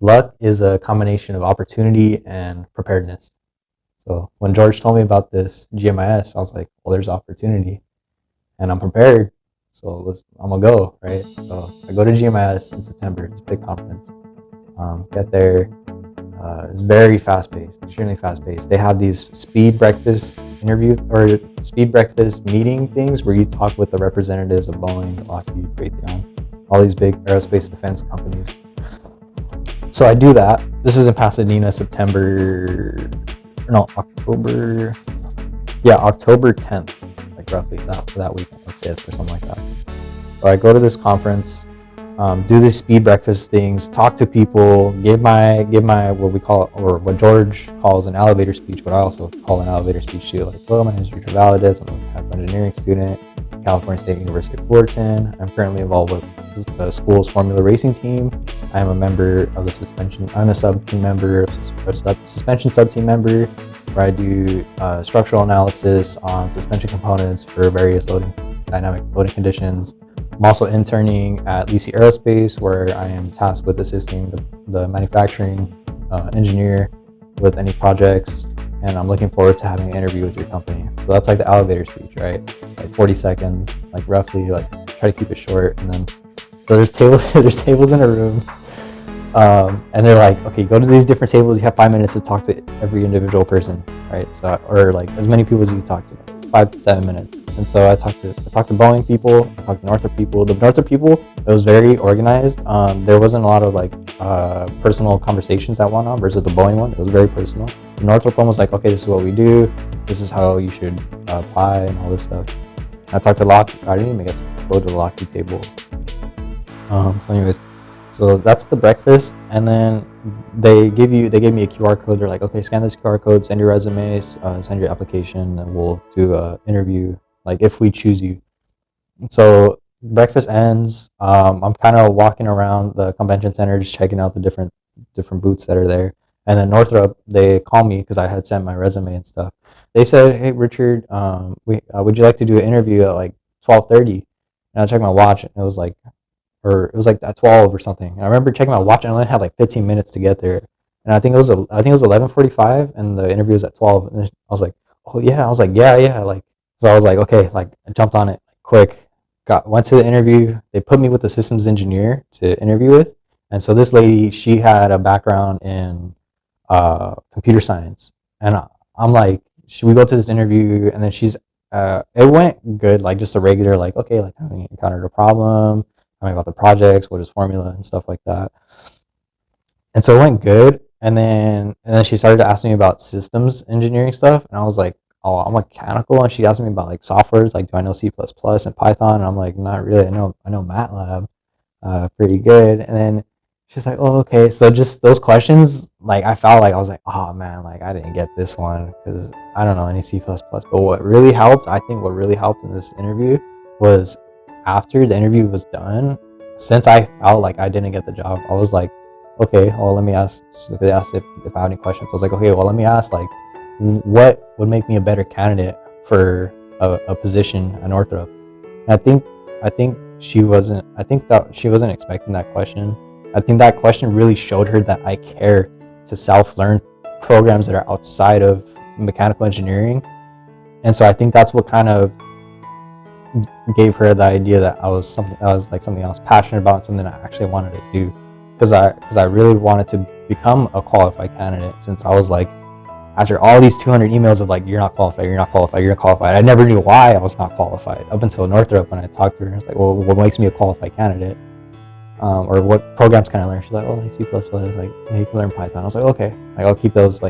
luck is a combination of opportunity and preparedness. So when George told me about this GMIS, I was like, well, there's opportunity and I'm prepared. So I'm gonna go, right? So I go to GMIS in September. It's a big conference. Get there. It's very fast paced, extremely fast paced. They have these speed breakfast interview or speed breakfast meeting things where you talk with the representatives of Boeing, Lockheed, Raytheon, all these big aerospace defense companies. So I do that. This is in Pasadena, October. Yeah, October 10th, like roughly that weekend, like 5th or something like that. So I go to this conference, do these speed breakfast things, talk to people, give my what we call, or what George calls an elevator speech, but I also call an elevator speech too. Like, hello, my name is Richard Valadez. I'm a mechanical engineering student, California State University of Fullerton. I'm currently involved with the school's Formula Racing team. I am a member of the suspension. I'm a sub-team member, suspension sub-team member, where I do structural analysis on suspension components for various dynamic loading conditions. I'm also interning at Lisi Aerospace, where I am tasked with assisting the manufacturing engineer with any projects, and I'm looking forward to having an interview with your company. So that's like the elevator speech, right? Like 40 seconds, like roughly, like try to keep it short. And then so there's tables in a room, and they're like, okay, go to these different tables. You have 5 minutes to talk to every individual person, right? So, or like as many people as you talk to. 5 to 7 minutes. And so I talked to Boeing people, I talked to Northrop people. The Northrop people, it was very organized. There wasn't a lot of like personal conversations that went on versus the Boeing one. It was very personal. The Northrop one was like, okay, this is what we do. This is how you should apply and all this stuff. I talked to Lockheed. I didn't even get to go to the Lockheed table. So anyways, so that's the breakfast, and then they gave me a QR code. They're like, okay, scan this QR code, send your resume, send your application, and we'll do a interview, like if we choose you. So breakfast ends. I'm kind of walking around the convention center, just checking out the different booths that are there. And then Northrop, they call me because I had sent my resume and stuff. They said, hey Richard, would you like to do an interview at like 12:30? And I checked my watch, and it was like at 12 or something. And I remember checking my watch, and I only had like 15 minutes to get there. And I think it was 11:45, and the interview was at 12. And I was like, oh yeah. I was like, yeah. Like, so I was like, okay. Like, I jumped on it quick. Went to the interview. They put me with the systems engineer to interview with. And so this lady, she had a background in computer science. And I'm like, should we go to this interview? And then it went good, like just a regular, like, okay, like, have you encountered a problem? Tell me about the projects, what is formula and stuff like that. And so it went good. And then she started to ask me about systems engineering stuff, and I was like, oh, I'm mechanical. And she asked me about like softwares, like do I know C++ and Python? And I'm like, not really. I know MATLAB pretty good. And then she's like, oh, okay. So just those questions, like I felt like I was like, oh man, like I didn't get this one because I don't know any C++. But what really helped, I think what really helped in this interview was after the interview was done, since I felt like I didn't get the job, I was like, okay, well, let me ask. So they asked if I have any questions. I was like, okay, well, let me ask, like, what would make me a better candidate for a position at Northrop? And I think she wasn't. I think that she wasn't expecting that question. I think that question really showed her that I care to self-learn programs that are outside of mechanical engineering, and so I think that's what kind of gave her the idea that I was something I was passionate about, something I actually wanted to do, because I really wanted to become a qualified candidate, since I was like, after all these 200 emails of like, you're not qualified, you're not qualified, you're not qualified, I never knew why I was not qualified up until Northrop. When I talked to her, I was like, well, what makes me a qualified candidate, or what programs can I learn? She's like, oh, like C++, like, yeah, you can learn Python. I was like, okay, like I'll keep those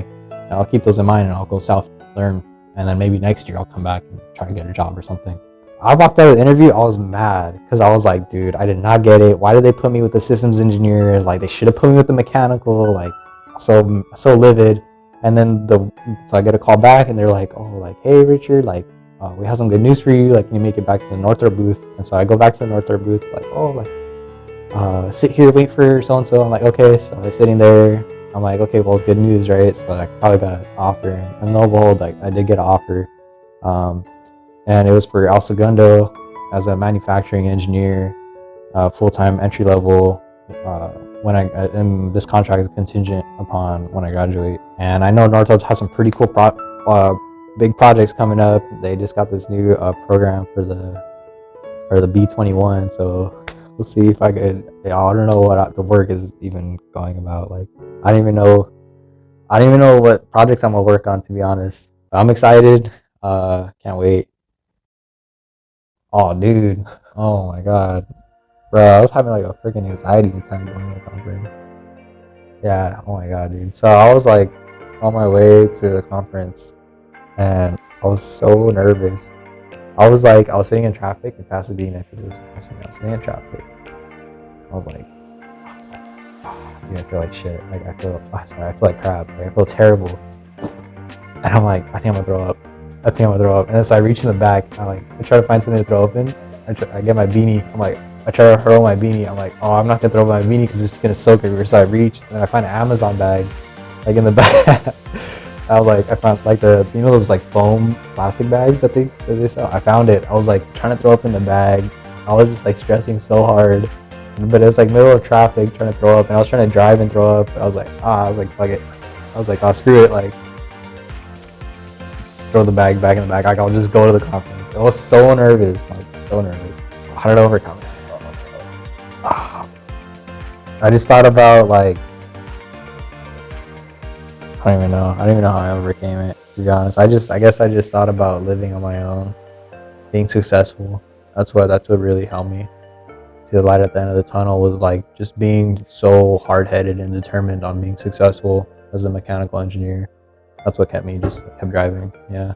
in mind, and I'll go self learn, and then maybe next year I'll come back and try to get a job or something. I walked out of the interview, I was mad because I was like, dude, I did not get it. Why did they put me with the systems engineer? Like, they should have put me with the mechanical. Like, so livid. And then so I get a call back, and they're like, oh, like, hey Richard, like, we have some good news for you. Like, can you make it back to the Northrop booth? And so I go back to the Northrop booth, like, oh, like, sit here, wait for so and so. I'm like, okay. So I'm sitting there. I'm like, okay, well, good news, right? So I probably got an offer, and lo and behold, like, I did get an offer. And it was for El Segundo as a manufacturing engineer, full-time entry level, and this contract is contingent upon when I graduate. And I know Northrop has some pretty cool big projects coming up. They just got this new program for the B-21, so we'll see if I could. Yeah, I don't know what the work is even going about. Like, I don't even know what projects I'm gonna work on, to be honest. But I'm excited. Can't wait. Oh, dude. Oh my god, bro. I was having like a freaking anxiety attack going to the conference. Yeah. Oh my god, dude. So I was like on my way to the conference, and I was so nervous. I was sitting in traffic in Pasadena because it was passing. I was sitting in traffic. I was like, oh, dude, I feel like shit. Like I feel like crap. Like, I feel terrible. And I'm like, I think I'm gonna throw up. And then so I reach in the back. I try to find something to throw open. I get my beanie. I try to hurl my beanie. I'm like, oh, I'm not gonna throw my beanie because it's just gonna soak everywhere. So I reach, and then I find an Amazon bag, like in the back. I found like those like foam plastic bags that they sell. I found it. I was like trying to throw up in the bag. I was just like stressing so hard, but it was like middle of traffic trying to throw up, and I was trying to drive and throw up. I was like, fuck it. I was like, oh, screw it. Like, just throw the bag back in the bag. Like, I'll just go to the conference. I was so nervous, How did I overcome it? I just thought about like, I don't even know how I overcame it, to be honest. I guess I just thought about living on my own, being successful. That's what really helped me. See the light at the end of the tunnel was like just being so hard-headed and determined on being successful as a mechanical engineer. That's what kept driving. Yeah.